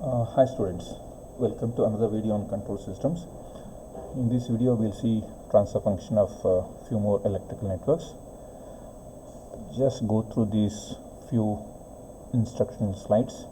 Hi students, welcome to another video on control systems. In this video we'll see transfer function of few more electrical networks. Just go through these few instructional slides.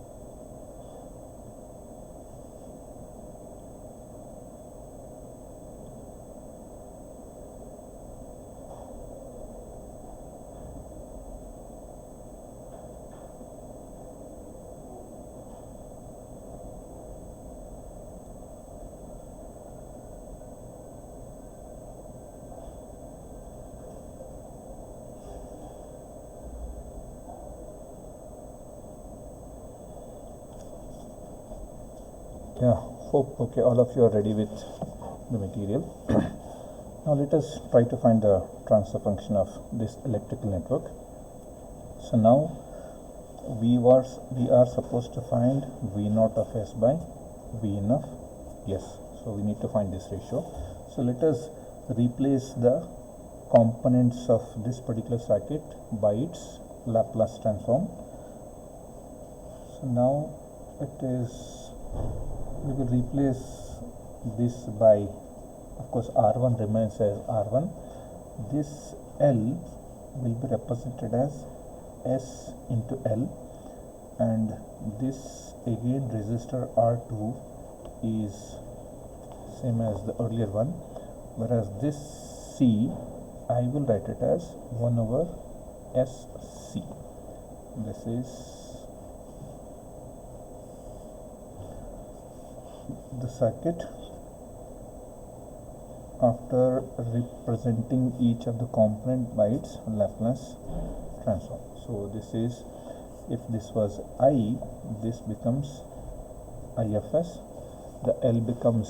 Hope all of you are ready with the material. Now let us try to find the transfer function of this electrical network. So now we are supposed to find V naught of S by V in of S. So we need to find this ratio. So let us replace the components of this particular circuit by its Laplace transform. So now it is, we will replace this by, of course, R1 remains as R1. This L will be represented as S into L, and this again resistor R2 is same as the earlier one, whereas this C I will write it as 1 over SC. This is the circuit after representing each of the component by its Laplace transform. So this is, if this was I, this becomes IFS, the L becomes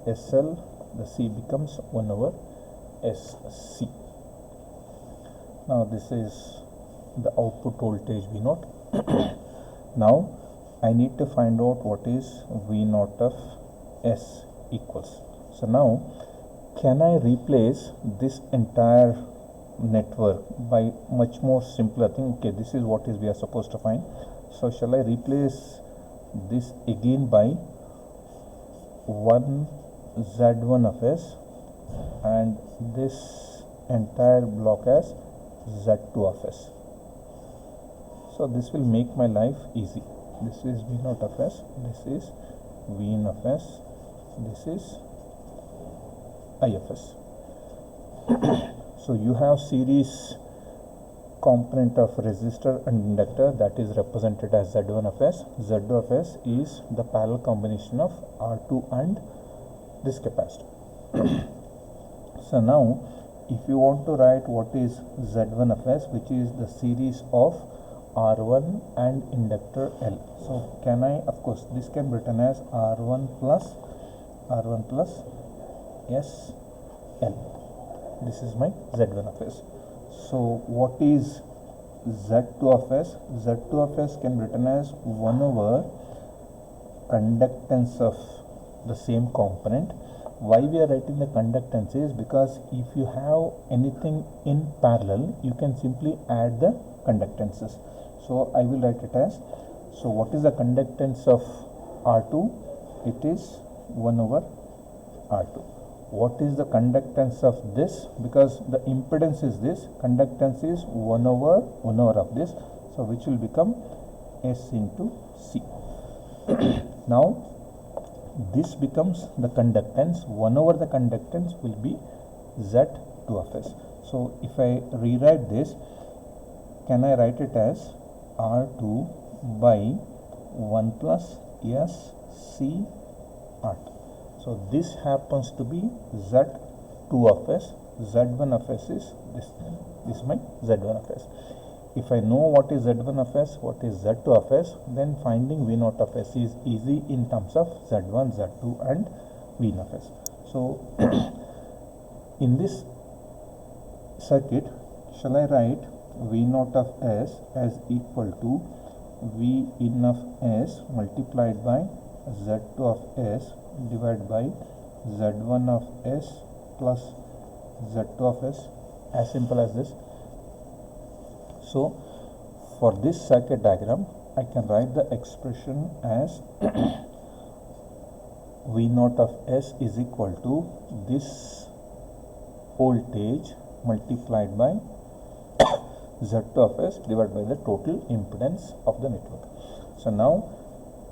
SL, the C becomes 1 over SC. Now this is the output voltage V naught. Now I need to find out what is V naught of S equals. So now can I replace this entire network by much more simpler thing? Okay, this is what is we are supposed to find. So shall I replace this again by 1 Z1 of S and this entire block as Z2 of S? So this will make my life easy. This is V naught of S, this is V in of S, this is IFS. So you have series component of resistor and inductor that is represented as Z1 of S. Z2 of S is the parallel combination of R2 and this capacitor. So now if you want to write what is Z1 of S, which is the series of R1 and inductor L. So can I, of course, this can be written as R1 plus SL. This is my Z1 of S. So what is Z2 of S? Z2 of S can be written as 1 over conductance of the same component. Why we are writing the conductance is because if you have anything in parallel, you can simply add the conductances. So I will write it as, so what is the conductance of R2? It is 1 over R2. What is the conductance of this? Because the impedance is this, conductance is 1 over of this, so which will become S into C. Now this becomes the conductance, 1 over the conductance will be Z2 of S. So if I rewrite this, can I write it as R2 by 1 plus SC R2. So this happens to be Z2 of S. Z1 of S is this is my Z1 of S. If I know what is Z1 of S, what is Z2 of S, then finding V naught of S is easy in terms of Z1, Z2 and V naught of S. So in this circuit, shall I write V naught of S as equal to V in of S multiplied by Z2 of S divided by Z1 of S plus Z2 of S, as simple as this. So for this circuit diagram I can write the expression as V naught of S is equal to this voltage multiplied by Z2 of S divided by the total impedance of the network. So now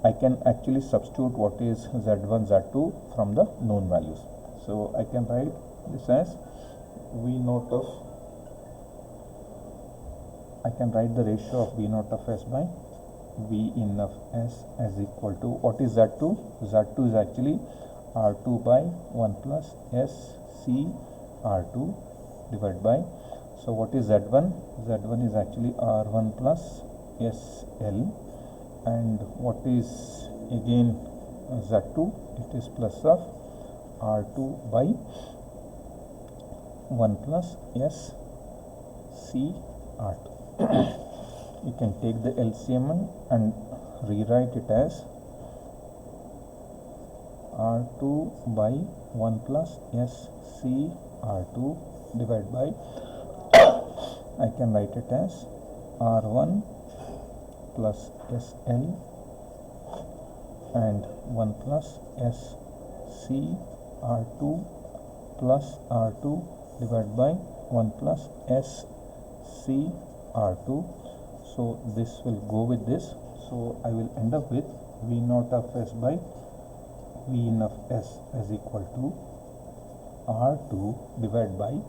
I can actually substitute what is Z1, Z2 from the known values. So I can write this as V naught of, I can write the ratio of V naught of S by V in of S as equal to, what is Z2? Z2 is actually R2 by 1 plus S C R2 divided by, so what is Z1? Z1 is actually R1 plus SL, and what is again Z2? It is plus of R2 by 1 plus S C R2. You can take the LCM and rewrite it as R2 by 1 plus S C R2 divided by, I can write it as R1 plus SL and 1 plus S C R2 plus R2 divided by 1 plus S C R2. So this will go with this. So I will end up with V naught of S by V in of S as equal to R2 divided by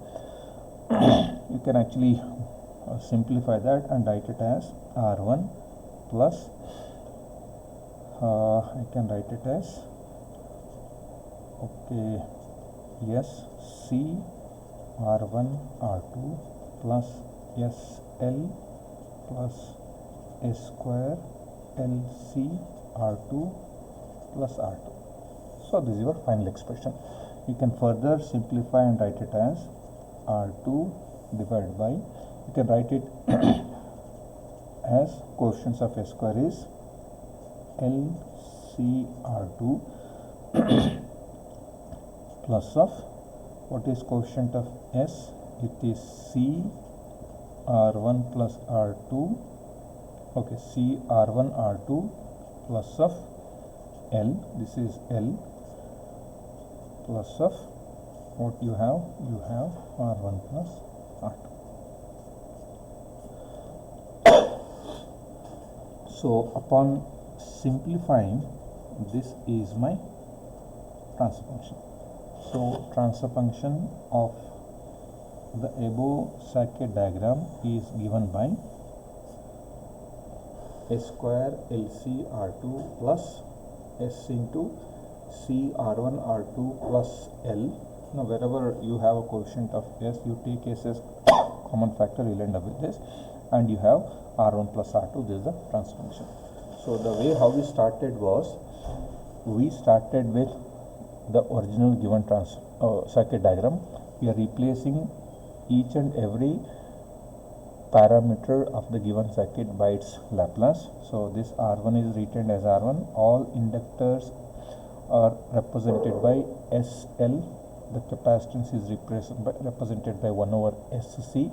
you can actually simplify that and write it as R1 plus I can write it as S C R1 R2 plus SL plus S square LC R2 plus R2. So this is your final expression. You can further simplify and write it as R2 divided by, you can write it as coefficients of S square is LCR2 plus of, what is coefficient of S? It is C R1 plus R2, C R1 R2 plus of L, this is L, plus of what you have R1 plus R2. So upon simplifying, this is my transfer function. So transfer function of the above circuit diagram is given by S square LC R2 plus S into C R1 R2 plus L. Now wherever you have a coefficient of S, you take S as common factor, you will end up with this, and you have R1 plus R2. This is the transfer function. So the way how we started was, we started with the original given circuit diagram. We are replacing each and every parameter of the given circuit by its Laplace. So this R1 is retained as R1. All inductors are represented by SL. The capacitance is represented by 1 over SC,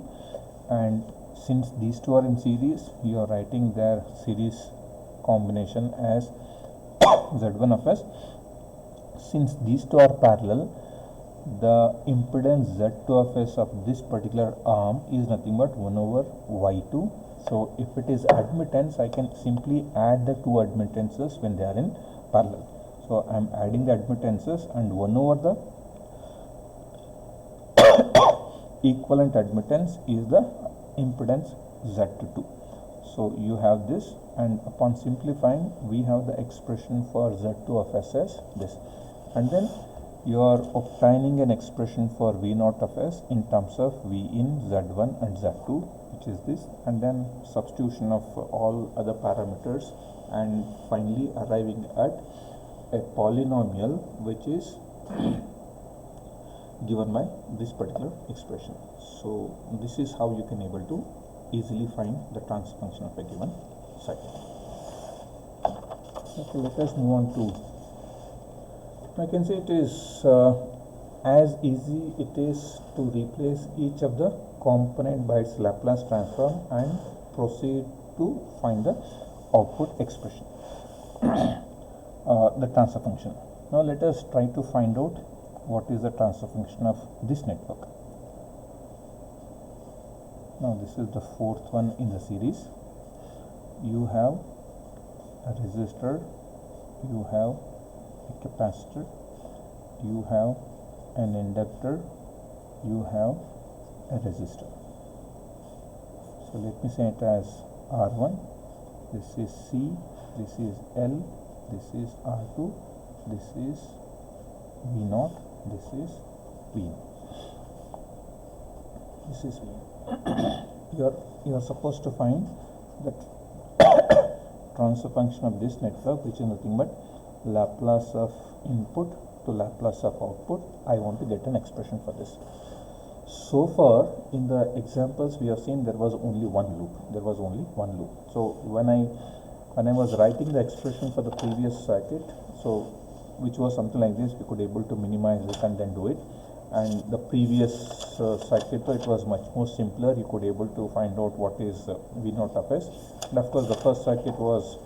and since these two are in series, you are writing their series combination as Z1 of S. Since these two are parallel, the impedance Z2 of S of this particular arm is nothing but 1 over Y2. So if it is admittance, I can simply add the two admittances when they are in parallel. So I am adding the admittances, and 1 over the equivalent admittance is the impedance Z2. So you have this, and upon simplifying, we have the expression for Z2 of S as this, and then you are obtaining an expression for V naught of S in terms of V in Z1 and Z2, which is this, and then substitution of all other parameters, and finally arriving at a polynomial which is given by this particular expression. So this is how you can able to easily find the transfer function of a given circuit. Okay, let us move on to, I can say it is as easy it is to replace each of the component by its Laplace transform and proceed to find the output expression, the transfer function. Now let us try to find out what is the transfer function of this network. Now this is the fourth one in the series. You have a resistor, you have a capacitor, you have an inductor, you have a resistor. So let me say it as R1, this is C, this is L, this is R2, this is V0, this is V. This is V. You are supposed to find that transfer function of this network, which is nothing but Laplace of input to Laplace of output. I want to get an expression for this. So far in the examples we have seen there was only one loop. So when I was writing the expression for the previous circuit, so which was something like this, we could able to minimize it and then do it. And the previous circuit, it was much more simpler. You could able to find out what is V0 of S. And of course the first circuit was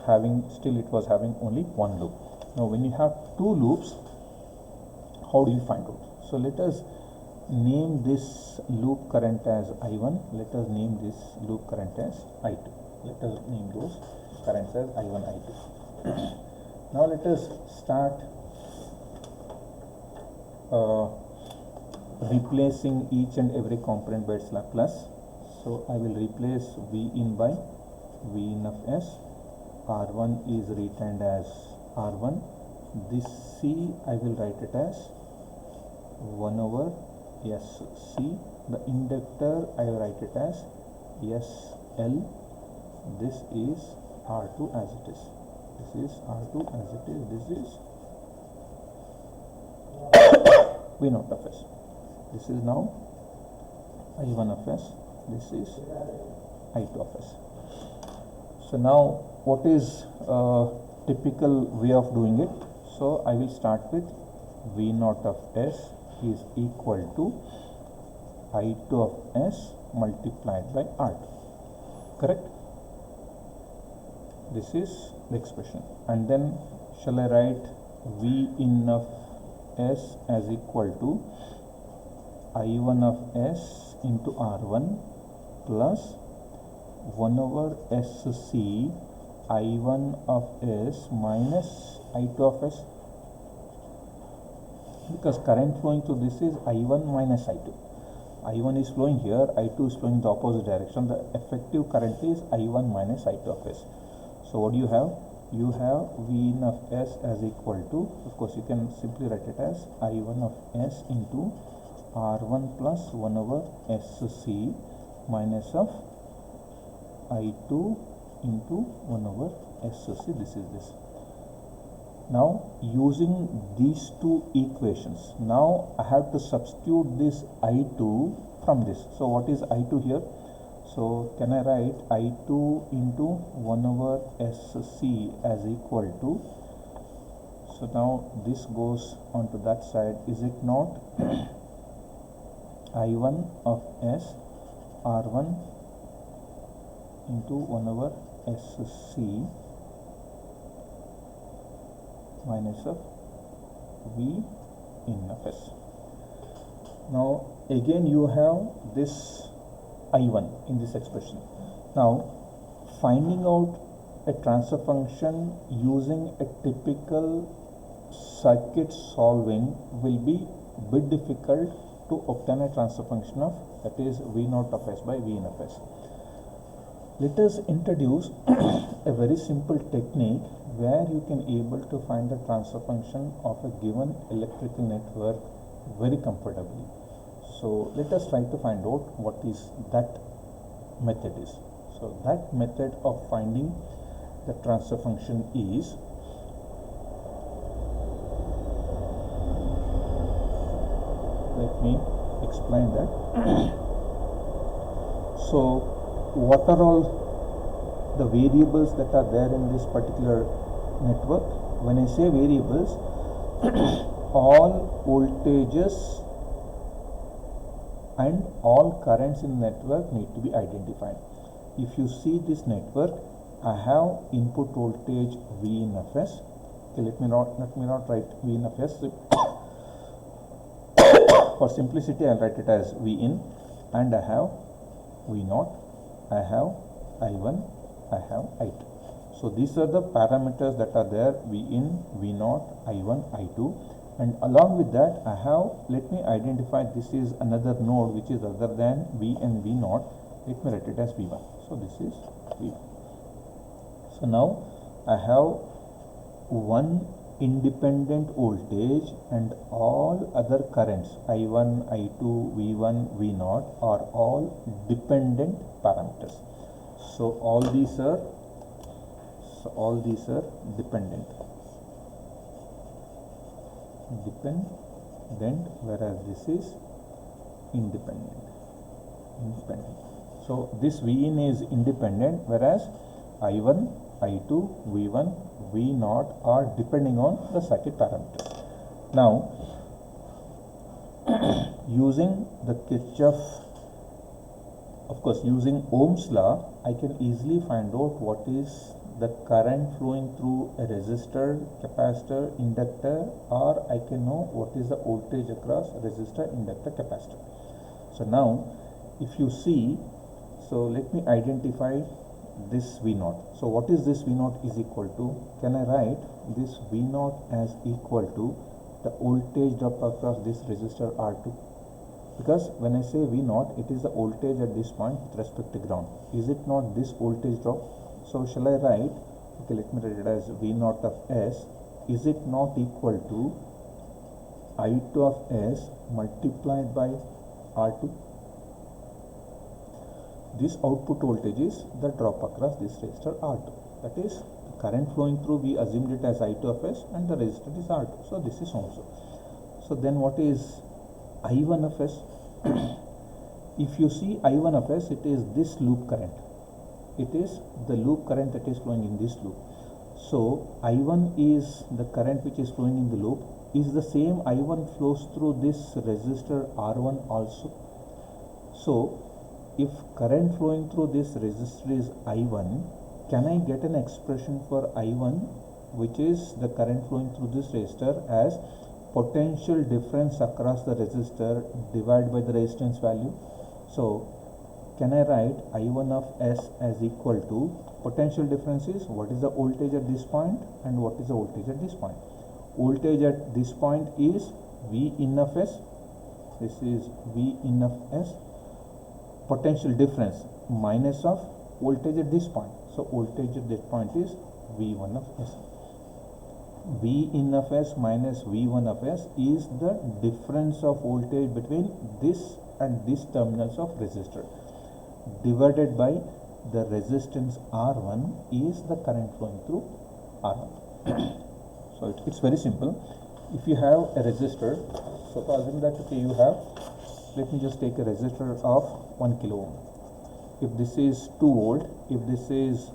having only one loop. Now when you have two loops, how do you find out? So let us name this loop current as I1. Let us name this loop current as I2. Let us name those currents as I1, I2. Now let us start replacing each and every component by its Laplace. So I will replace V in by V in of S. R1 is retained as R1. This C I will write it as 1 over SC. The inductor I will write it as SL. This is R2 as it is. This is R2 as it is. This is V0 of S. This is now I1 of S. This is I2 of S. So now what is a typical way of doing it? So I will start with V0 of S is equal to I2 of S multiplied by R2. Correct? This is the expression. And then shall I write V in of S as equal to I1 of S into R1 plus 1 over SC I1 of S minus I2 of S, because current flowing through this is I1 minus I2. I1 is flowing here, I2 is flowing in the opposite direction. The effective current is I1 minus I2 of S. So what do you have? You have V in of S as equal to, of course you can simply write it as I1 of S into R1 plus 1 over SC minus of I2 into 1 over SC. This is this. Now using these two equations, now I have to substitute this I2 from this. So what is I2 here? So can I write I2 into 1 over SC as equal to, so now this goes onto that side, is it not I1 of S R1 into 1 over SC minus of V in of S. Now again you have this I1 in this expression. Now finding out a transfer function using a typical circuit solving will be a bit difficult to obtain a transfer function of, that is V0 of S by V in of S. Let us introduce a very simple technique where you can able to find the transfer function of a given electrical network very comfortably. So let us try to find out what is that method is. So that method of finding the transfer function is, let me explain that. So what are all the variables that are there in this particular network? When I say variables, all voltages and all currents in the network need to be identified. If you see this network, I have input voltage V in Fs. Okay, let me not write V in Fs. For simplicity, I'll write it as V in, and I have V0, I have I1, I have I2. So these are the parameters that are there: V in, V0, I1, I2, and along with that, I have, let me identify this is another node which is other than V and V0. Let me write it as V1. So this is V1. So now I have one independent voltage and all other currents I1, I2, V1, V0 are all dependent parameters. So all these are dependent, whereas this is independent. So this V in is independent, whereas I1, I2, V1, V0 are depending on the circuit parameters. Now, using the Kirchhoff, of course, using Ohm's law, I can easily find out what is the current flowing through a resistor, capacitor, inductor, or I can know what is the voltage across resistor, inductor, capacitor. So now, if you see, so let me identify this V0. So what is this V0 is equal to? Can I write this V0 as equal to the voltage drop across this resistor R2? Because when I say V0, it is the voltage at this point with respect to ground. Is it not this voltage drop? So shall I write, okay, let me write it as V0 of S. Is it not equal to I2 of S multiplied by R2? This output voltage is the drop across this resistor R2. That is, the current flowing through, we assumed it as I2 of S, and the resistor is R2. So this is also. So then what is I1 of S? If you see I1 of S, it is this loop current. It is the loop current that is flowing in this loop. So I1 is the current which is flowing in the loop. Is the same I1 flows through this resistor R1 also? So if current flowing through this resistor is I1, can I get an expression for I1, which is the current flowing through this resistor, as potential difference across the resistor divided by the resistance value? So can I write I1 of S as equal to potential difference is what is the voltage at this point and what is the voltage at this point. Voltage at this point is V in of S. This is V in of S. Potential difference minus of voltage at this point. So voltage at this point is V1 of S. V in of S minus V1 of S is the difference of voltage between this and this terminals of resistor, divided by the resistance R1 is the current flowing through R1. So it's very simple. If you have a resistor, supposing that okay, you have, let me just take a resistor of 1 kilo ohm. If this is 2 volt, if this is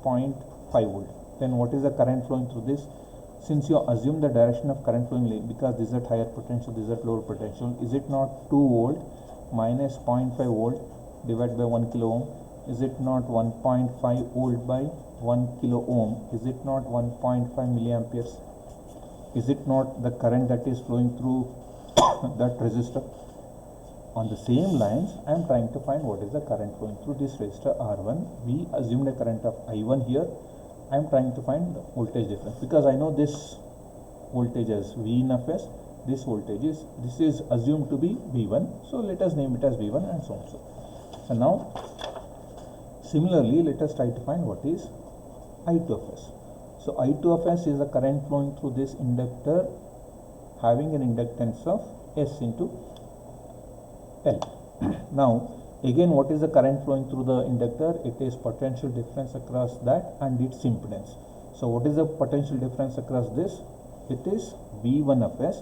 0.5 volt, then what is the current flowing through this? Since you assume the direction of current flowing, because this is at higher potential, this is at lower potential, is it not 2 volt minus 0.5 volt divided by 1 kilo ohm? Is it not 1.5 volt by 1 kilo ohm? Is it not 1.5 milliamperes? Is it not the current that is flowing through that resistor? On the same lines, I am trying to find what is the current flowing through this resistor R1. We assumed a current of I1 here. I am trying to find the voltage difference, because I know this voltage as V in of S. This voltage is, this is assumed to be V1. So let us name it as V1 and so on. So now, similarly, let us try to find what is I2 of S. So I2 of S is the current flowing through this inductor having an inductance of S into L. Now again, what is the current flowing through the inductor? It is potential difference across that and its impedance. So what is the potential difference across this? It is V1 of S,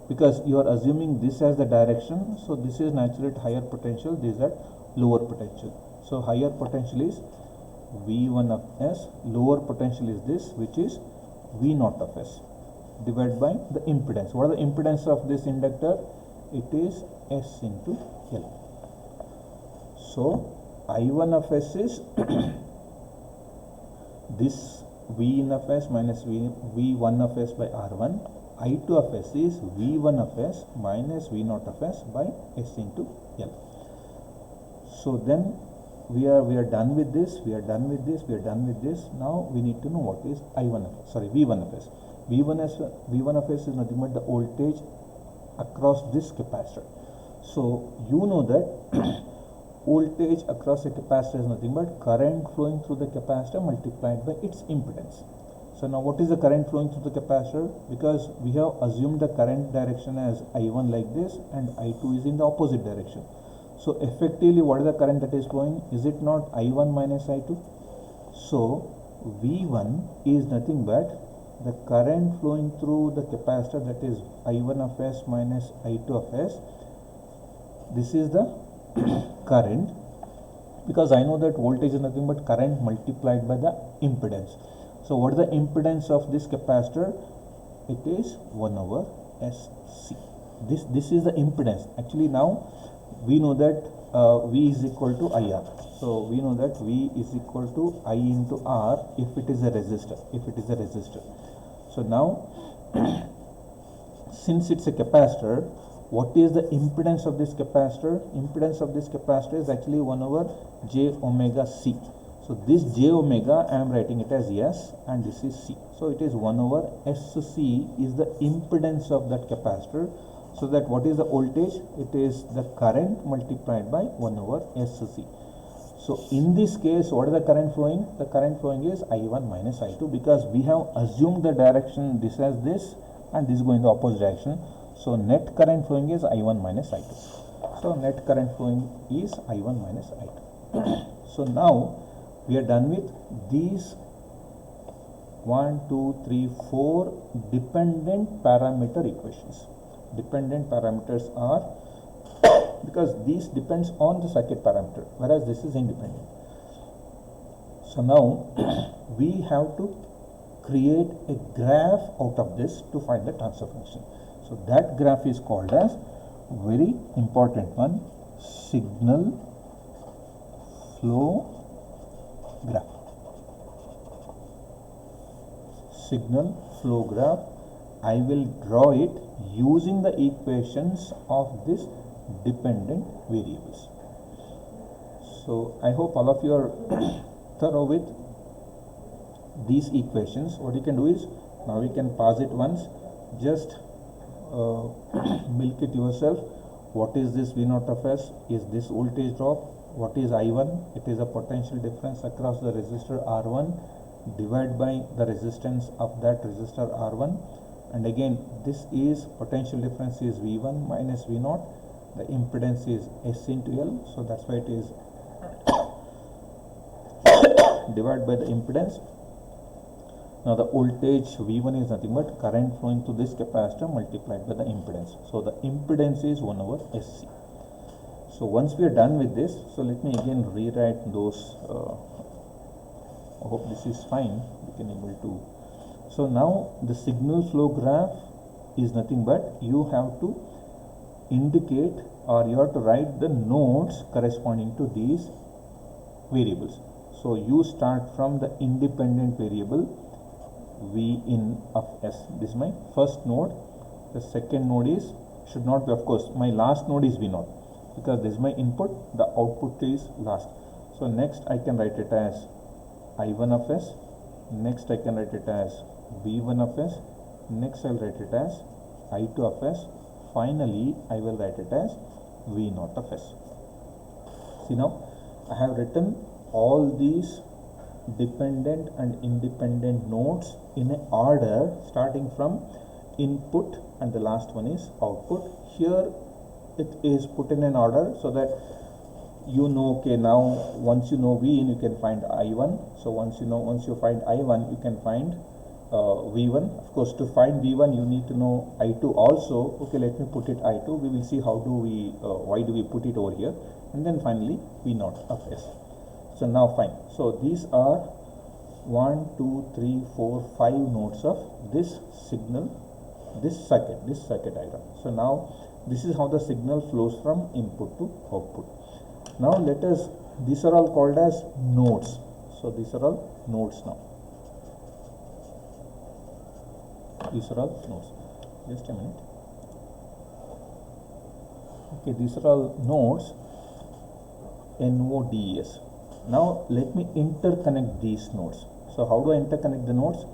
because you are assuming this as the direction. So this is naturally at higher potential, this is at lower potential. So higher potential is V1 of S, lower potential is this, which is V0 of S, divided by the impedance. What are the impedance of this inductor? It is S into L. So I1 of S is this V in of S minus V1 of S by R1. I2 of S is V1 of S minus V0 of S by S into L. So then we are done with this, we are done with this, we are done with this. Now we need to know what is V1 of S. V1 of S is nothing but the voltage across this capacitor. So you know that voltage across a capacitor is nothing but current flowing through the capacitor multiplied by its impedance. So now what is the current flowing through the capacitor? Because we have assumed the current direction as I1 like this and I2 is in the opposite direction. So effectively what is the current that is flowing? Is it not I1 minus I2? So V1 is nothing but the current flowing through the capacitor, that is I1 of S minus I2 of S. This is the current, because I know that voltage is nothing but current multiplied by the impedance. So what is the impedance of this capacitor? It is 1 over SC. This is the impedance. Actually now we know that V is equal to IR. So we know that V is equal to I into R if it is a resistor. So now since it's a capacitor, what is the impedance of this capacitor? Impedance of this capacitor is actually 1 over J omega C. So this J omega I am writing it as S and this is C. So it is 1 over SC is the impedance of that capacitor. So that what is the voltage? It is the current multiplied by 1 over SC. So in this case, what is the current flowing? The current flowing is I1 minus I2, because we have assumed the direction this as this and this is going the opposite direction. So net current flowing is I1 minus I2. So net current flowing is I1 minus I2. So now we are done with these 1, 2, 3, 4 dependent parameter equations. Dependent parameters are, because these depends on the circuit parameter, whereas this is independent. So now we have to create a graph out of this to find the transfer function. So that graph is called as, very important one, signal flow graph. Signal flow graph. I will draw it using the equations of this dependent variables. So I hope all of you are thorough with these equations. What you can do is, now we can pause it once, just milk it yourself. What is this V0 of S? Is this voltage drop? What is I1? It is a potential difference across the resistor R1 divided by the resistance of that resistor R1. And again, this is potential difference is V1 minus V0. The impedance is S into L. So that's why it is divided by the impedance. Now the voltage V1 is nothing but current flowing through this capacitor multiplied by the impedance. So the impedance is 1 over SC. So once we are done with this, so let me again rewrite those. I hope this is fine. We can able to. So now the signal flow graph is nothing but you have to indicate, or you have to write the nodes corresponding to these variables. So you start from the independent variable V in of S. This is my first node. The second node is, should not be, of course, my last node is V0, because this is my input, the output is last. So next I can write it as I1 of S. Next I can write it as V1 of S. Next I will write it as I2 of S. Finally I will write it as V0 of S. See, now I have written all these dependent and independent nodes in an order starting from input and the last one is output. Here it is put in an order so that you know, okay, now once you know V in, you can find I1. So once you find I1, you can find V1. Of course, to find V1 you need to know I2 also. Okay, let me put it I2. We will see how do we why do we put it over here, and then finally V0 of S. So now fine. So these are 1, 2, 3, 4, 5 nodes of this signal, this circuit diagram. So now this is how the signal flows from input to output. Now let us, these are all called as nodes. So these are all nodes now. These are all nodes. Just a minute. Okay, these are all nodes, NODES. Now let me interconnect these nodes. So how do I interconnect the nodes?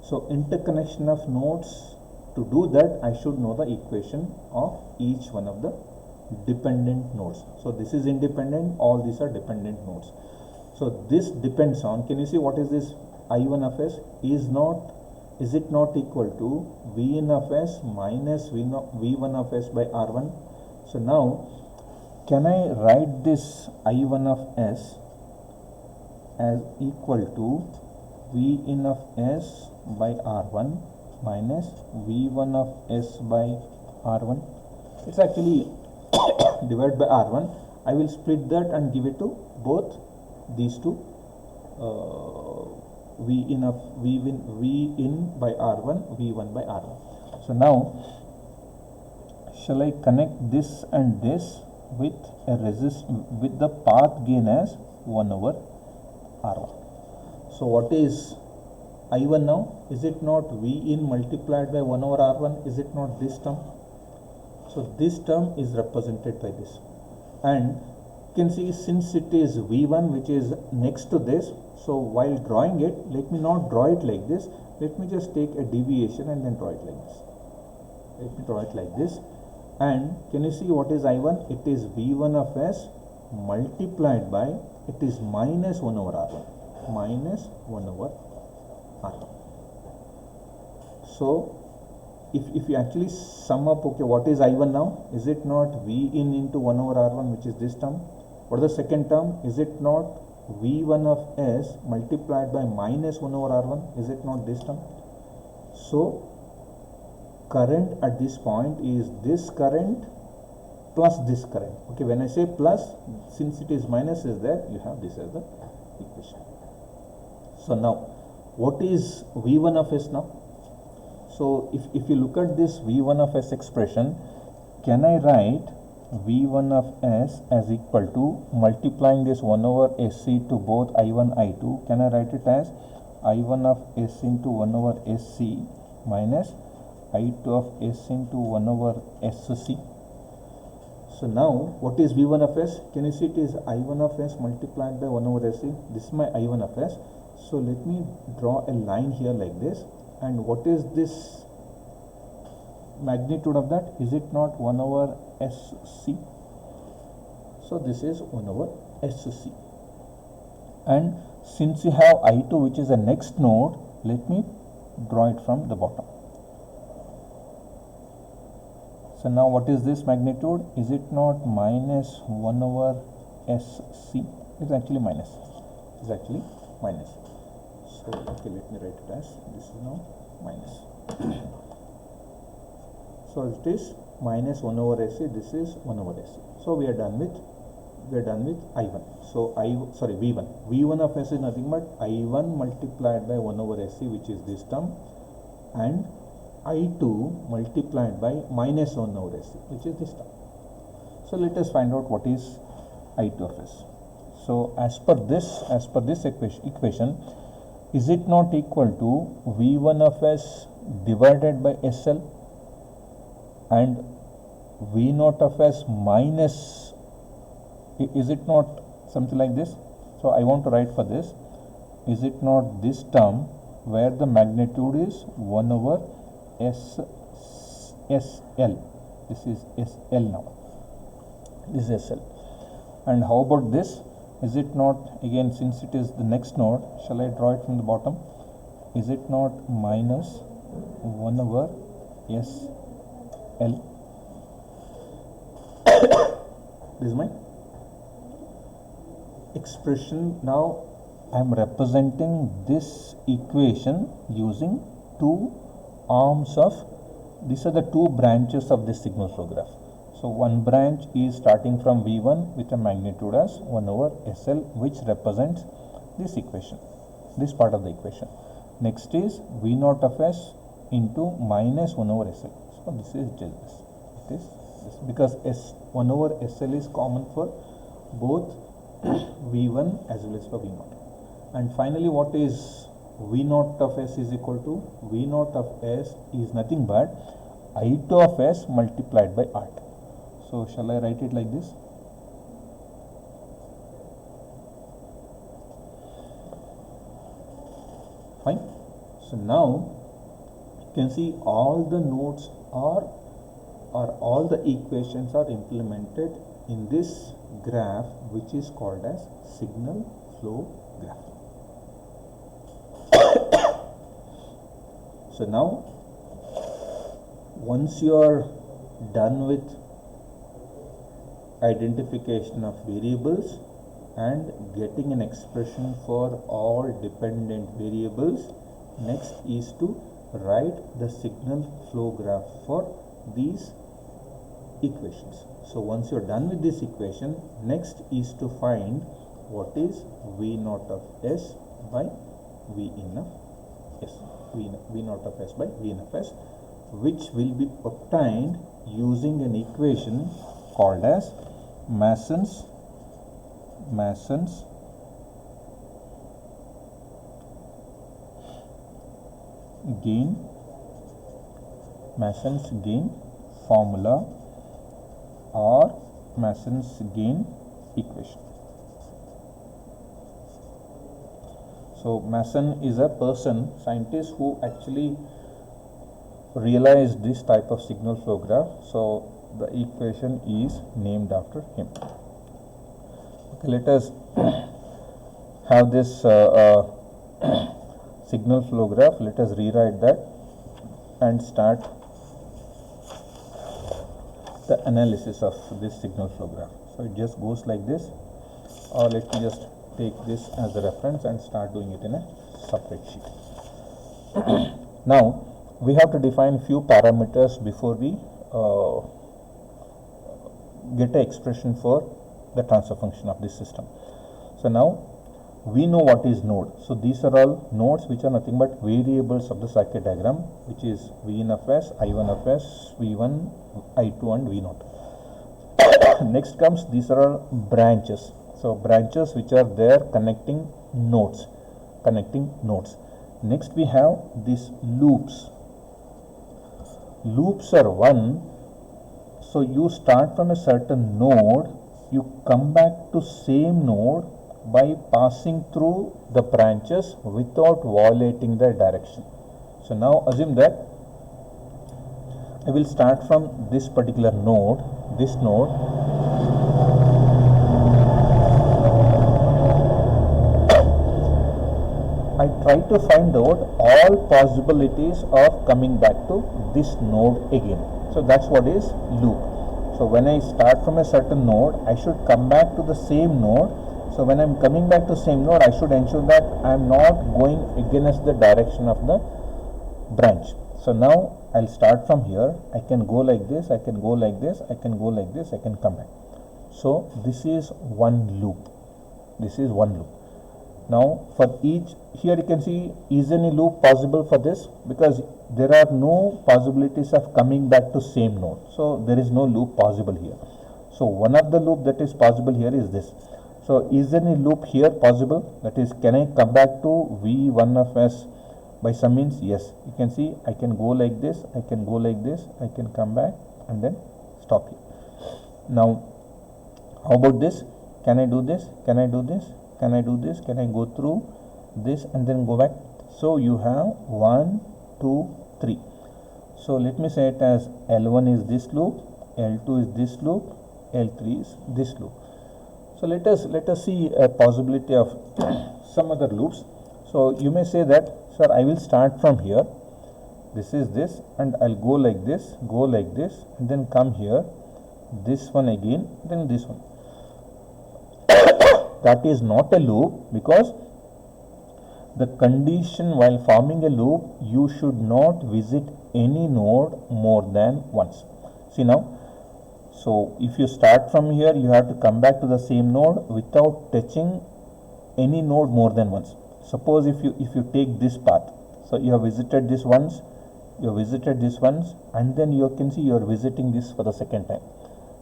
So interconnection of nodes, to do that I should know the equation of each one of the dependent nodes. So this is independent, all these are dependent nodes. So this depends on, can you see what is this I1 of s? Is it not equal to Vn of s minus V1 of s by R1? So now can I write this I1 of s as equal to Vn of s by R1 minus V1 of s by R1? It's actually divided by R1. I will split that and give it to both these two, Vin by R1, V1 by R1. So now shall I connect this and this with a with the path gain as 1 over R1. So what is I1 now? Is it not Vin multiplied by 1 over R1? Is it not this term? So this term is represented by this, and you can see since it is V1 which is next to this, so while drawing it, let me not draw it like this, let me just take a deviation and then draw it like this. Let me draw it like this, and can you see what is I1? It is V1 of s multiplied by, it is minus 1 over R1, minus 1 over R1. So if you actually sum up, okay, what is I1 now? Is it not Vin into 1 over R1, which is this term? What is the second term? Is it not V1 of s multiplied by minus 1 over R1? Is it not this term? So current at this point is this current plus this current. Okay, when I say plus, since it is minus is there, you have this as the equation. So now what is V1 of s now? So if you look at this V1 of s expression, can I write V1 of s as equal to multiplying this 1 over sc to both I1, I2? Can I write it as I1 of s into 1 over sc minus I2 of s into 1 over sc? So now what is V1 of s? Can you see it is I1 of s multiplied by 1 over sc? This is my I1 of s. So let me draw a line here like this. And what is this magnitude of that? Is it not 1 over sc? So this is 1 over sc. And since you have I2 which is the next node, let me draw it from the bottom. So now what is this magnitude? Is it not minus 1 over sc? It's actually minus. It's actually minus. So okay, let me write it as this is now minus. So it is minus 1 over sc. This is 1 over sc. So we are done with I1. So V1. V1 of s is nothing but I1 multiplied by 1 over sc, which is this term, and I2 multiplied by minus 1 over sc, which is this term. So let us find out what is I2 of s. So as per this equation, is it not equal to V1 of s divided by SL and V0 of s minus, is it not something like this? So I want to write for this, is it not this term where the magnitude is 1 over SL? This is SL now. This is SL. And how about this? Is it not, again, since it is the next node, shall I draw it from the bottom? Is it not minus 1 over SL? This is my expression. Now I am representing this equation using two arms of, these are the two branches of this signal flow graph. So one branch is starting from V1 with a magnitude as 1 over SL, which represents this equation, this part of the equation. Next is V0 of s into minus 1 over SL. So this is just this. It is this because 1 over SL is common for both V1 as well as for V0. And finally, what is V naught of S is equal to V naught of S is nothing but I2 of S multiplied by R2. So shall I write it like this? Fine. So now you can see all the nodes are, or all the equations are implemented in this graph, which is called as signal flow graph. So now once you are done with identification of variables and getting an expression for all dependent variables, next is to write the signal flow graph for these equations. So once you are done with this equation, next is to find what is V naught of S by V in of S, V naught of S by V in of S, which will be obtained using an equation called as Mason's gain formula or Mason's gain equation. So Mason is a scientist who actually realized this type of signal flow graph. So the equation is named after him. Okay, let us have this signal flow graph. Let us rewrite that and start the analysis of this signal flow graph. So it just goes like this, or let me just take this as a reference and start doing it in a separate sheet. Now we have to define few parameters before we get an expression for the transfer function of this system. So now we know what is node. So these are all nodes which are nothing but variables of the circuit diagram, which is V in of S, I1 of S, V1, I2 and V naught. Next comes, these are all branches. So branches which are there connecting nodes. Next we have these loops. Loops are one. So you start from a certain node, you come back to same node by passing through the branches without violating the direction. So now assume that I will start from this particular node, this node. I try to find out all possibilities of coming back to this node again. So that's what is loop. So when I start from a certain node, I should come back to the same node. So when I'm coming back to same node, I should ensure that I'm not going against the direction of the branch. So now I'll start from here. I can go like this, I can go like this, I can go like this, I can come back. So this is one loop. Now for each, here you can see, is any loop possible for this? Because there are no possibilities of coming back to same node. So there is no loop possible here. So one of the loop that is possible here is this. So is any loop here possible? That is, can I come back to V1 of S by some means? Yes. You can see I can go like this, I can go like this, I can come back and then stop here. Now how about this? Can I do this? Can I do this? Can I do this? Can I go through this and then go back? So you have 1, 2, 3. So let me say it as L1 is this loop, L2 is this loop, L3 is this loop. So let us see a possibility of some other loops. So you may say that, sir, I will start from here. This is this, and I'll go like this, and then come here. This one again, then this one. That is not a loop, because the condition while forming a loop, you should not visit any node more than once. See now, so if you start from here, you have to come back to the same node without touching any node more than once. Suppose if you take this path, so you have visited this once, and then you can see you are visiting this for the second time.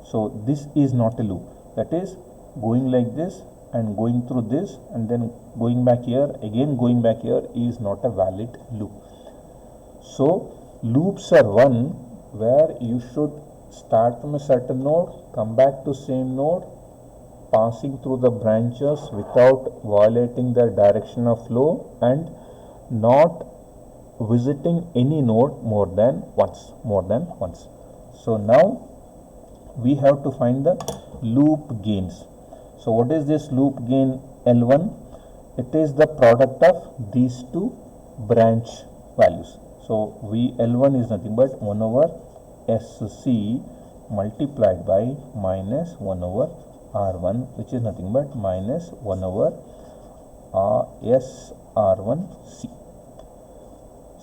So this is not a loop. That is, going like this, and going through this and then going back here, again going back here is not a valid loop. So loops are one where you should start from a certain node, come back to same node, passing through the branches without violating the direction of flow and not visiting any node more than once. So now we have to find the loop gains. So what is this loop gain L1? It is the product of these two branch values. So L1 is nothing but 1 over SC multiplied by minus 1 over R1, which is nothing but minus 1 over SR1C.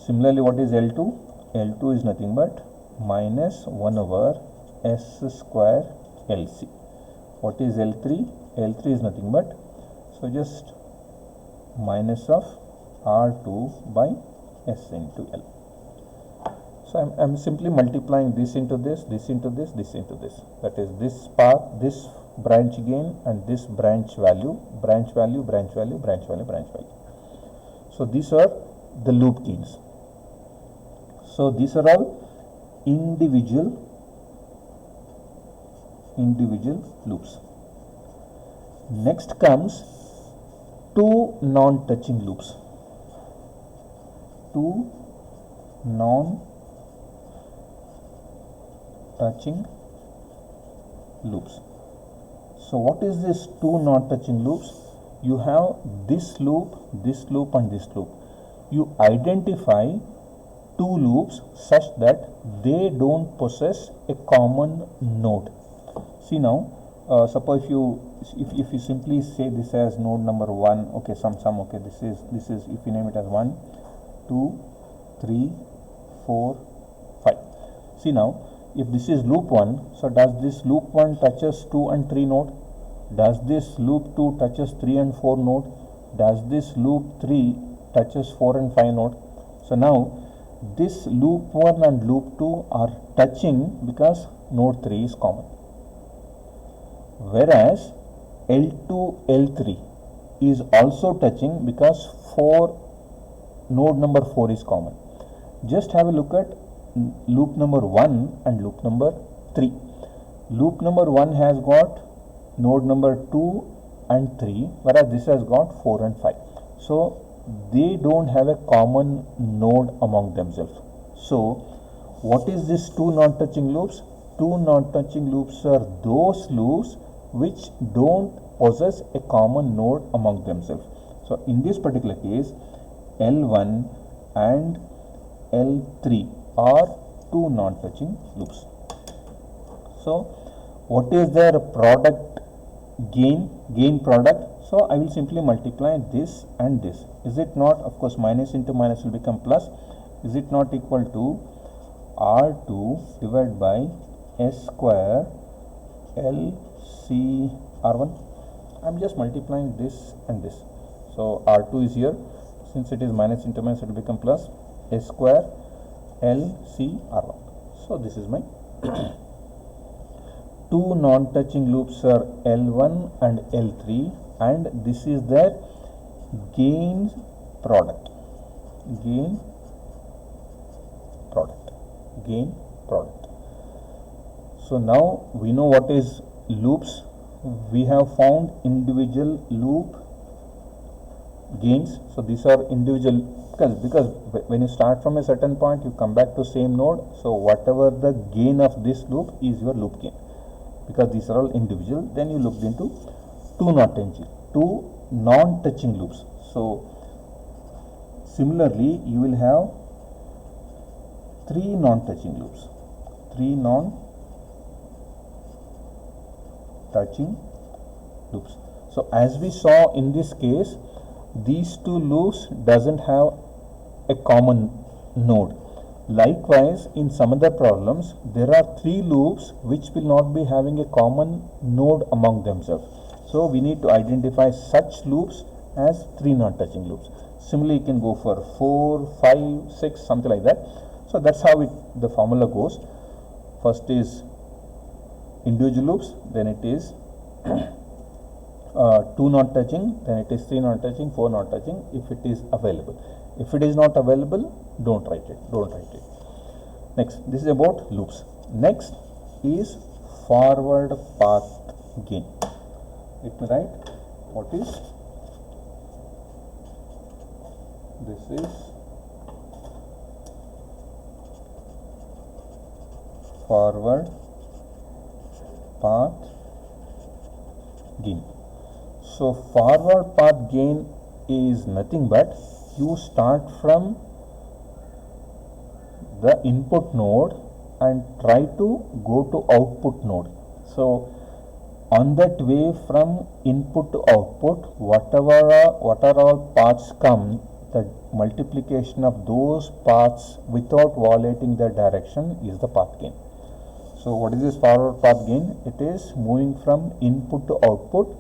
Similarly, what is L2? L2 is nothing but minus 1 over S square LC. What is L3? L3 is nothing but, so just minus of R2 by S into L. So I'm simply multiplying this into this, this into this, this into this. That is this part, this branch gain and this branch value, branch value, branch value, branch value, branch value. So these are the loop gains. So these are all individual loops. Next comes two non-touching loops. Two non-touching loops. So what is this two non-touching loops? You have this loop and this loop. You identify two loops such that they don't possess a common node. See now, suppose if you simply say this as node number 1, okay, okay, this is if you name it as 1, 2, 3, 4, 5. See now, if this is loop 1, so does this loop 1 touches 2 and 3 node? Does this loop 2 touches 3 and 4 node? Does this loop 3 touches 4 and 5 node? So now this loop 1 and loop 2 are touching because node 3 is common. Whereas L2, L3 is also touching because node number 4 is common. Just have a look at loop number 1 and loop number 3. Loop number 1 has got node number 2 and 3, whereas this has got 4 and 5. So they don't have a common node among themselves. So what is this two non-touching loops? Two non-touching loops are those loops which don't possess a common node among themselves. So in this particular case, L1 and L3 are two non-touching loops. So what is their product gain product? So I will simply multiply this and this. Is it not, of course, minus into minus will become plus. Is it not equal to R2 divided by S square LC R1? I am just multiplying this and this. So R2 is here. Since it is minus into minus, it will become plus S square LC R1. So this is my two non-touching loops are L1 and L3, and this is their gain product. So now we know what is loops. We have found individual loop gains. So these are individual, because when you start from a certain point, you come back to same node. So whatever the gain of this loop is your loop gain, because these are all individual. Then you looked into two non-touching loops. So similarly, you will have three non-touching loops. So as we saw in this case, these two loops doesn't have a common node. Likewise, in some other problems, there are three loops which will not be having a common node among themselves. So we need to identify such loops as three non-touching loops. Similarly, you can go for 4, 5, 6, something like that. So that's how the formula goes. First is individual loops, then it is 2 not touching, then it is 3 not touching, 4 not touching if it is available. If it is not available, don't write it. Next, this is about loops. Next is forward path gain. Let me write what is this is forward path gain. So forward path gain is nothing but you start from the input node and try to go to output node. So on that way from input to output, what are all paths come, the multiplication of those paths without violating the direction is the path gain. So what is this forward path gain? It is moving from input to output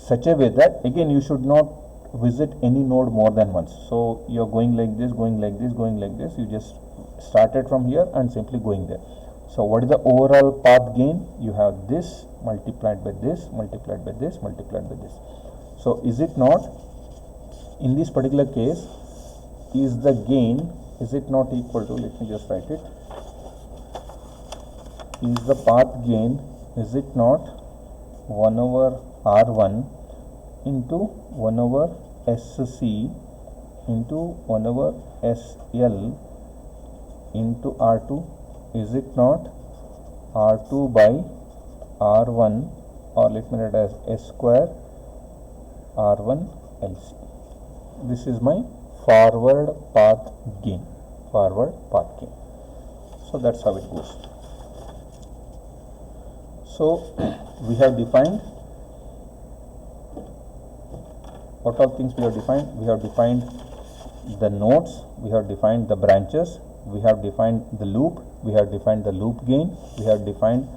such a way that again you should not visit any node more than once. So you are going like this, going like this, going like this. You just started from here and simply going there. So what is the overall path gain? You have this multiplied by this, multiplied by this, multiplied by this. So is it not, in this particular case, is the gain, is it not equal to, let me just write it, is the path gain, is it not 1 over R1 into 1 over SC into 1 over SL into R2? Is it not R2 by R1, or let me write as S square R1 LC? This is my forward path gain. So that's how it goes. So we have defined what all things we have defined. We have defined the nodes, we have defined the branches, we have defined the loop, we have defined the loop gain, we have defined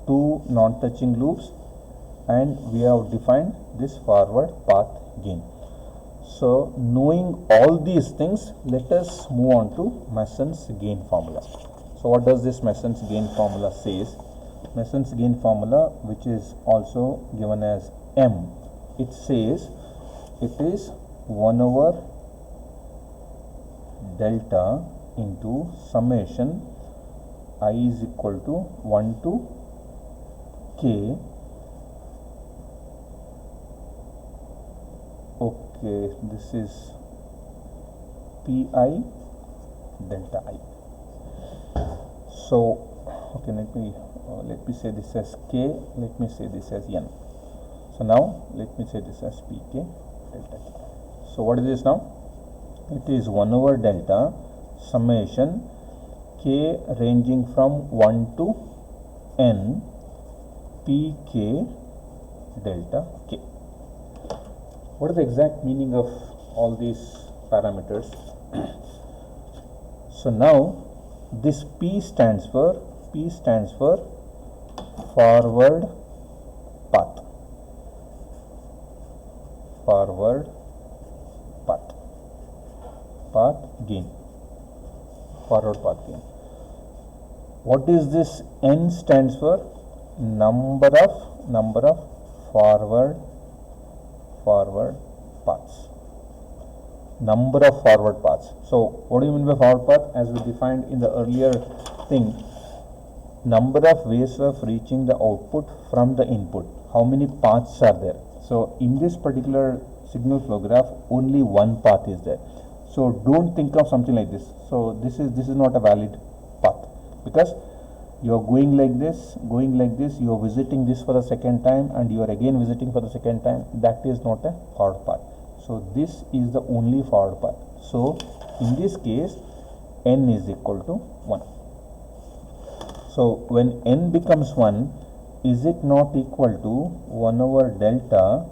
2 non-touching loops, and we have defined this forward path gain. So knowing all these things, let us move on to Mason's gain formula. So what does this Mason's gain formula says? Mason's gain formula, which is also given as M, it says it is 1 over delta into summation I is equal to 1 to k. Okay, this is pi delta I. So okay, let me say this as k, let me say this as n. So now let me say this as pk delta k. So what is this now? It is 1 over delta summation k ranging from 1 to n pk delta k. What is the exact meaning of all these parameters? So now this P stands for forward path. Gain. Forward path gain. What is this N stands for? Number of forward paths. Number of forward paths. So what do you mean by forward path? As we defined in the earlier thing, number of ways of reaching the output from the input. How many paths are there? So in this particular signal flow graph, only one path is there. So don't think of something like this. So this is not a valid path, because you are going like this, you are visiting this for the second time, and you are again visiting for the second time. That is not a forward path. So this is the only forward path. So in this case, n is equal to 1. So when n becomes 1, is it not equal to 1 over delta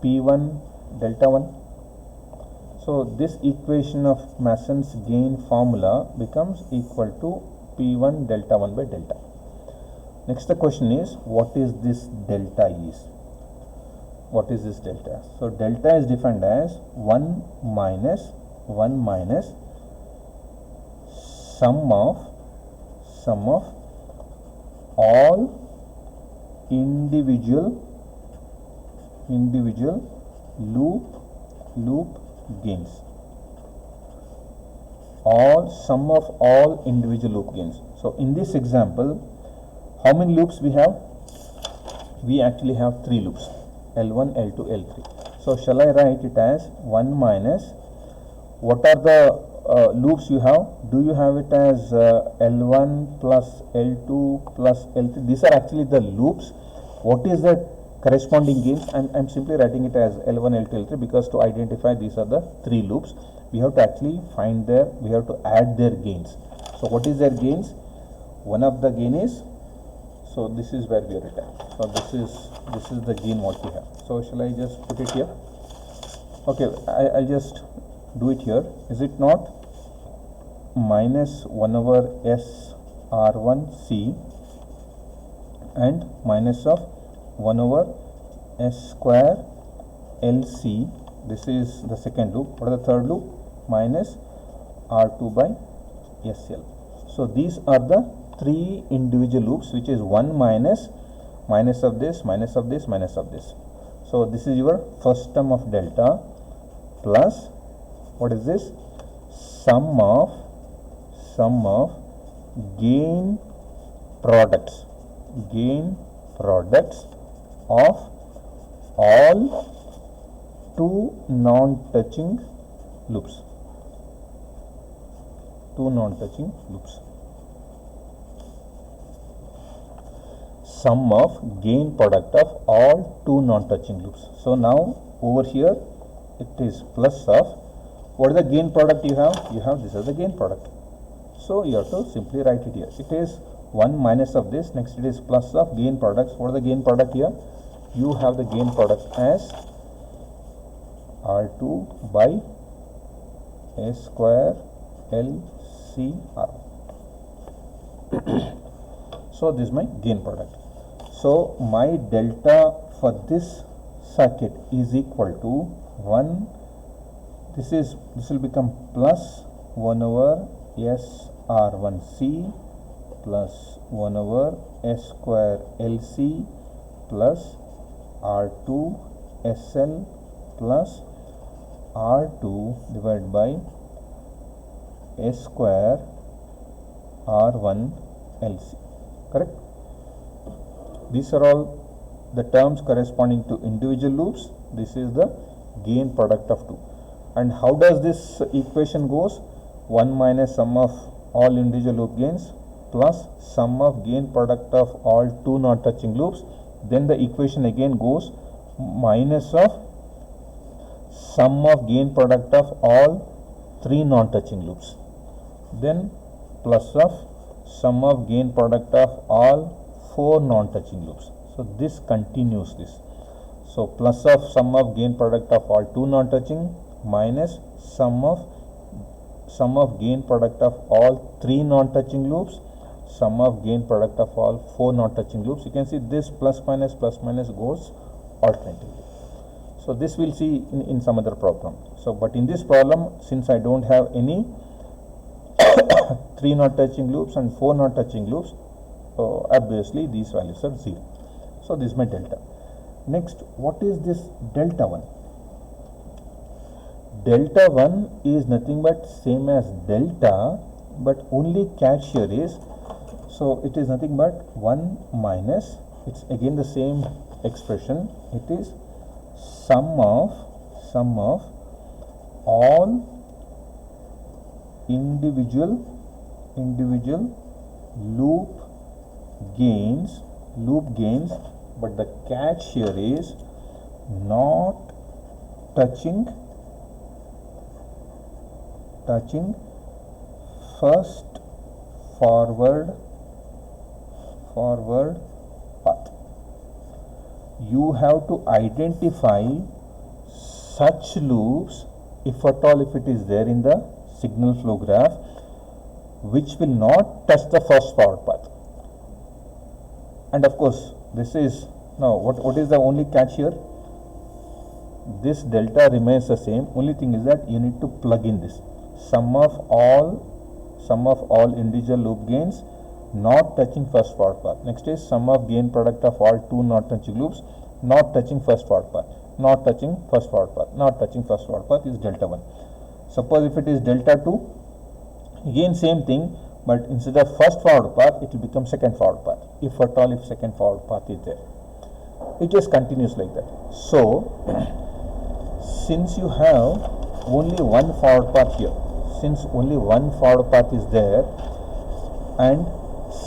P1 delta 1? So this equation of Mason's gain formula becomes equal to P1 delta 1 by delta. Next the question is, what is this delta is? What is this delta? So delta is defined as 1 minus sum of all individual individual loop gains, all sum of all individual loop gains. So in this example, how many loops we have? We actually have 3 loops, L1, L2, L3. So shall I write it as 1 minus, what are the loops you have? Do you have it as L1 plus L2 plus L3? These are actually the loops. What is the corresponding gains? I'm simply writing it as L1, L2, L3 because to identify these are the 3 loops. We have to actually find their, we have to add their gains. So what is their gains? One of the gain is, so this is where we are written. So this is the gain what we have. So shall I just put it here? Okay, I'll just do it here. Is it not minus 1 over S R1C and minus of 1 over S square LC? This is the second loop. What is the third loop? Minus R2 by SL. So these are the 3 individual loops, which is 1 minus of this, minus of this, minus of this. So this is your first term of delta plus, what is this? Sum of gain products of all 2 non-touching loops. Sum of gain product of all 2 non-touching loops. So now over here it is plus of, what is the gain product you have? You have, this is the gain product. So you have to simply write it here. It is 1 minus of this, next it is plus of gain products. What is the gain product here? You have the gain product as R2 by S square LCR. So this is my gain product. So my delta for this circuit is equal to 1, this will become plus 1 over S R1C plus 1 over S square LC plus R2 SL plus R2 divided by S square R1 LC. Correct? These are all the terms corresponding to individual loops. This is the gain product of 2. And how does this equation goes? 1 minus sum of all individual loop gains plus sum of gain product of all 2 non-touching loops. Then the equation again goes minus of sum of gain product of all 3 non-touching loops. Then plus of sum of gain product of all 4 non-touching loops. So this continues this. So plus of sum of gain product of all 2 non-touching minus sum of gain product of all 3 non-touching loops, sum of gain product of all 4 non-touching loops. You can see this plus minus goes alternatively. So this we'll see in some other problem. So but in this problem, since I don't have any 3 non-touching loops and 4 non-touching loops, obviously these values are 0. So this is my delta. Next, what is this delta 1? Delta 1 is nothing but same as delta, but only catch here is, so it is nothing but 1 minus, it's again the same expression, it is sum of all individual loop gains, but the catch here is not touching first forward path. You have to identify such loops, if at all, if it is there in the signal flow graph, which will not touch the first forward path. And of course, this is, now what is the only catch here? This delta remains the same. Only thing is that you need to plug in this sum of all individual loop gains not touching first forward path. Next is sum of gain product of all 2 not touching loops not touching first forward path, not touching first forward path, not touching first forward path is delta 1. Suppose if it is delta 2, again same thing, but instead of first forward path, it will become second forward path, if at all, if second forward path is there. It just continues like that. So, since you have only one forward path here, since only one forward path is there, and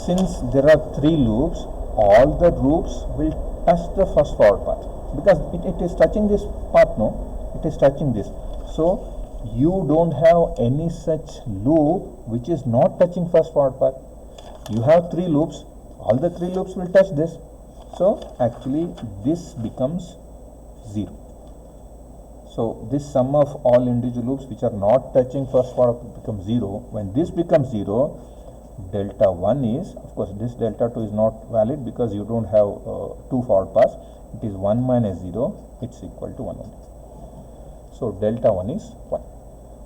since there are 3 loops, all the loops will touch the first forward path, because it is touching this path, no? It is touching this. So, you don't have any such loop which is not touching first forward path. You have 3 loops, all the 3 loops will touch this. So, actually this becomes 0. So, this sum of all individual loops which are not touching first forward path becomes 0. When this becomes 0, delta 1 is, of course this delta 2 is not valid because you don't have 2 forward paths. It is 1 minus 0, it's equal to 1 only. So, delta 1 is 1.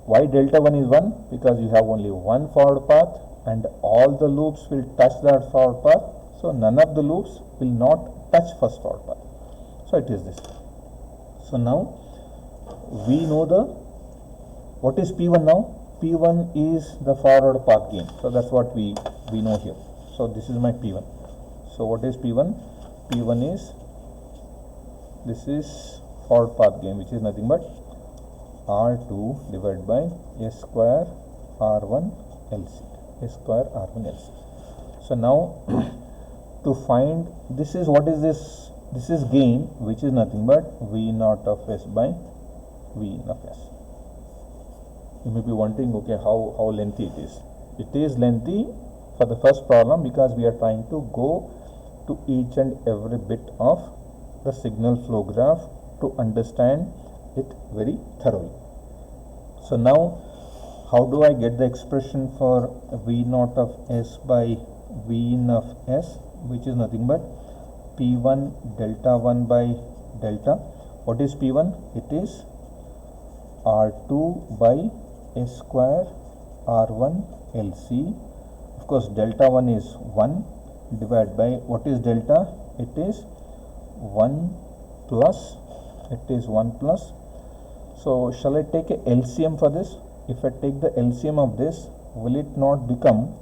Why delta 1 is 1? Because you have only one forward path and all the loops will touch that forward path. So, none of the loops will not touch first forward path. So, it is this. So, now we know what is P1 now? P1 is the forward path gain. So, that's what we know here. So, this is my P1. So, what is P1? P1 is, this is forward path gain, which is nothing but R2 divided by S square R1 LC. S square R1 LC. So, now to find, this is, what is this? This is gain, which is nothing but V naught of S by V in of S. You may be wondering, okay, how lengthy it is. It is lengthy for the first problem because we are trying to go to each and every bit of the signal flow graph to understand it very thoroughly. So, now how do I get the expression for V naught of S by V in of S, which is nothing but P1 delta 1 by delta. What is P1? It is R2 by S square R1 LC. Of course, delta 1 is 1 divided by, what is delta? It is 1 plus, it is 1 plus. So, shall I take a LCM for this? If I take the LCM of this, will it not become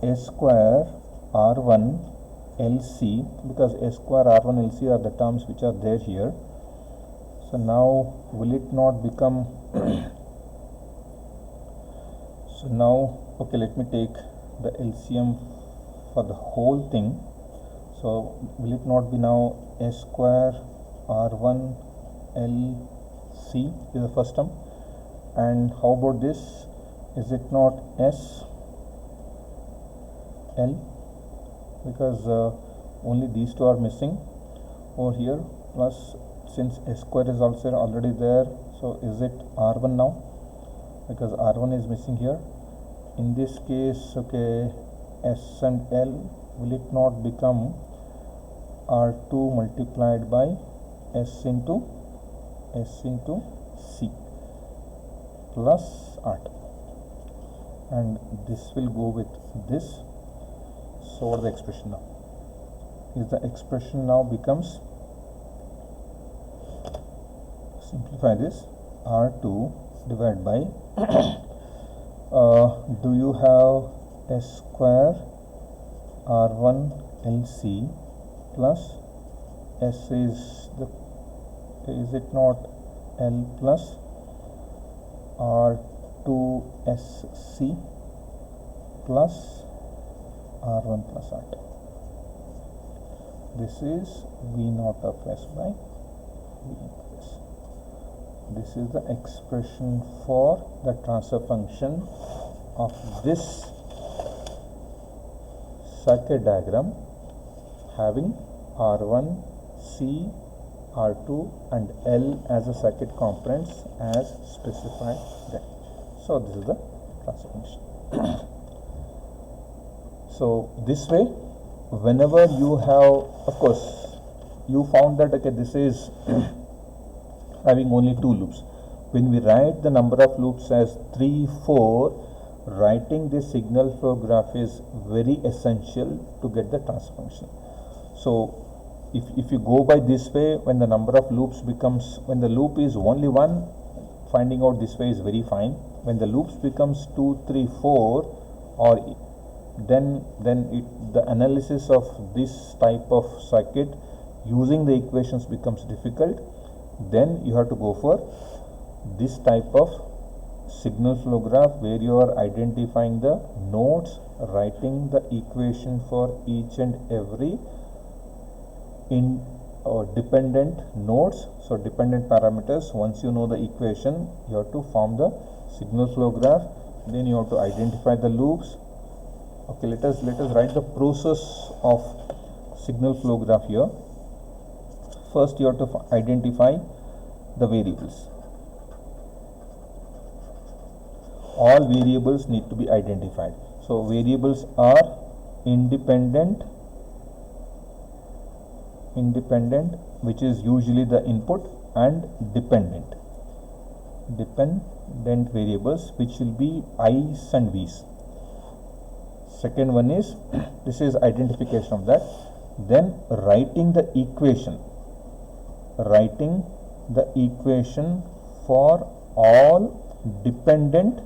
S square R1 LC, because S square R1 LC are the terms which are there here. So, now will it not become so, now okay, let me take the LCM for the whole thing. So, will it not be now S square R1 LC is the first term, and how about this? Is it not S L, because only these two are missing over here, plus since S square is also already there, so is it R1 now, because R1 is missing here. In this case, okay, S and L, will it not become R2 multiplied by S into C plus R2, and this will go with this. So, what is the expression now? Is the expression now becomes, simplify this, R2 divided by do you have S square R1 LC plus S is it not L plus R2 SC plus R1 plus R2. This is V naught of S by V of S. This is the expression for the transfer function of this circuit diagram having R1, C, R2 and L as the circuit components as specified there. So, this is the transfer function. So, this way, whenever you have, of course, you found that okay, this is having only 2 loops. When we write the number of loops as 3, 4, writing this signal flow graph is very essential to get the transfer function. So, if you go by this way, when the number of loops becomes, when the loop is only one, finding out this way is very fine. When the loops becomes 2, 3, 4, or then the analysis of this type of circuit using the equations becomes difficult. Then you have to go for this type of signal flow graph, where you are identifying the nodes, writing the equation for each and every dependent nodes, so dependent parameters. Once you know the equation, you have to form the signal flow graph. Then you have to identify the loops. Okay, let us write the process of signal flow graph here. First, you have to identify the variables. All variables need to be identified. So variables are independent, which is usually the input, and dependent variables, which will be i's and v's. Second one is this is identification of that. Then writing the equation for all dependent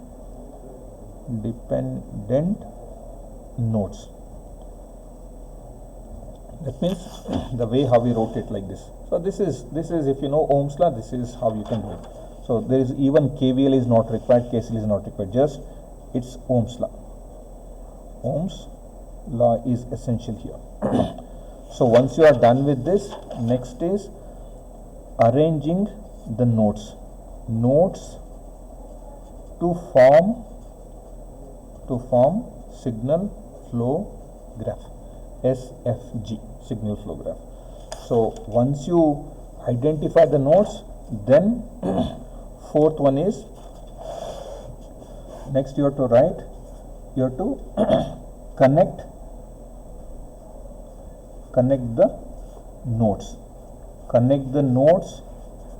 nodes. That means the way how we wrote it like this. So this is if you know Ohm's law, this is how you can do it. So there is even KVL is not required, KCL is not required, just it's Ohm's law. Ohm's law is essential here. So once you are done with this, next is arranging the nodes to form signal flow graph, SFG, signal flow graph. So once you identify the nodes, then fourth one is, next you have to connect the nodes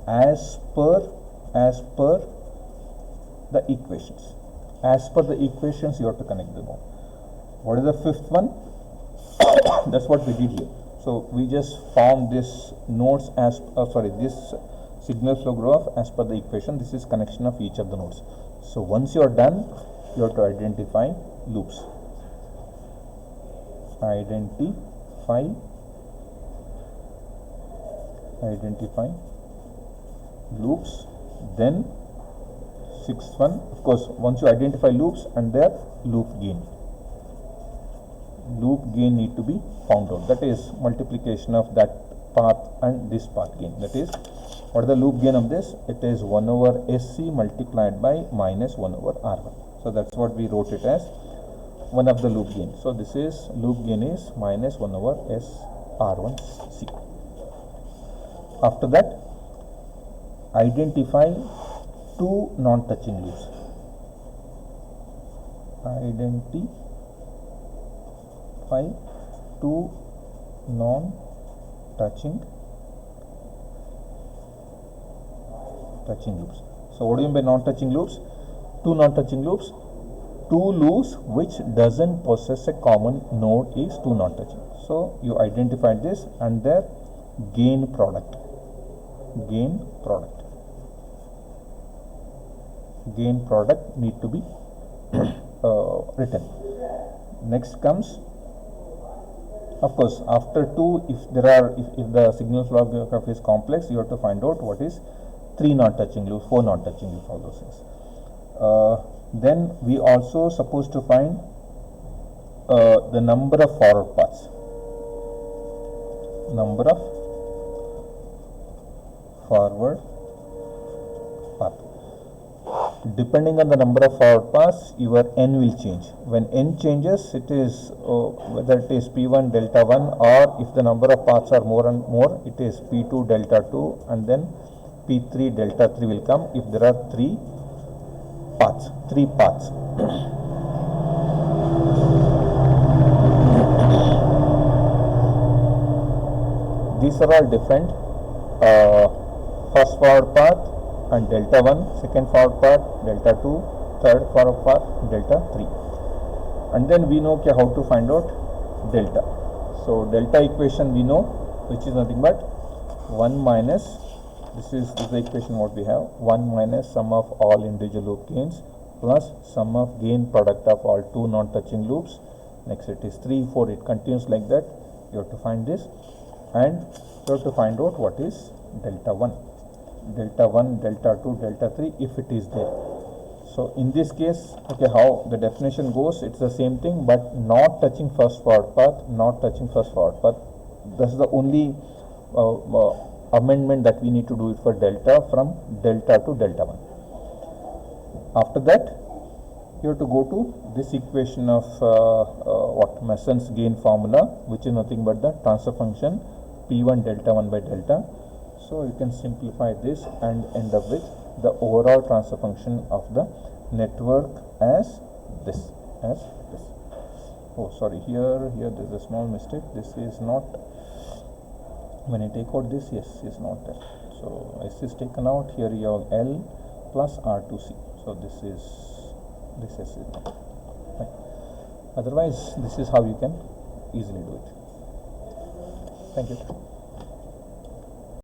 as per the equations. As per the equations, you have to connect the node. What is the fifth one? That's what we did here. So we just formed this nodes as this signal flow graph as per the equation. This is connection of each of the nodes. So once you are done, you have to identify loops. Identify loops. Then sixth one, of course, once you identify loops and their loop gain need to be found out. That is multiplication of that path and this path gain. That is, what is the loop gain of this? It is 1 over SC multiplied by minus 1 over R1. So that's what we wrote it as, one of the loop gain. So this is loop gain is minus 1 over S R1C. After that, identify two non-touching loops. Identify two non-touching loops. So what do you mean by non-touching loops? Two non-touching loops. Two loops which doesn't possess a common node is two non-touching. So you identified this and their gain product need to be written. Next comes, of course, after two, if the signal flow graph is complex, you have to find out what is three non-touching loops, four non-touching loops, all those things. Then we also supposed to find the number of forward paths. Number of forward path. Depending on the number of forward paths, your n will change. When n changes, it is whether it is P1 delta 1, or if the number of paths are more and more, it is P2 delta 2, and then P3 delta 3 will come if there are three paths. These are all different. First forward path and delta 1, second forward path delta 2, third forward path delta 3. And then we know how to find out delta. So delta equation we know, which is nothing but 1 minus, this is the equation what we have, 1 minus sum of all individual loop gains plus sum of gain product of all two non-touching loops. Next it is 3, 4, it continues like that. You have to find this, and you have to find out what is delta 1, delta 2, delta 3 if it is there. So in this case, okay, how the definition goes, it's the same thing, but not touching first forward path, That's the only amendment that we need to do it for delta, from delta to delta 1. After that, you have to go to this equation of what Mason's gain formula, which is nothing but the transfer function P1 delta 1 by delta. So you can simplify this and end up with the overall transfer function of the network as this. Oh, sorry, here there's a small mistake. This is not, when I take out this, yes, is not there. So S is taken out. Here you have L plus R2C. So this S is not. Right. Otherwise, this is how you can easily do it. Thank you.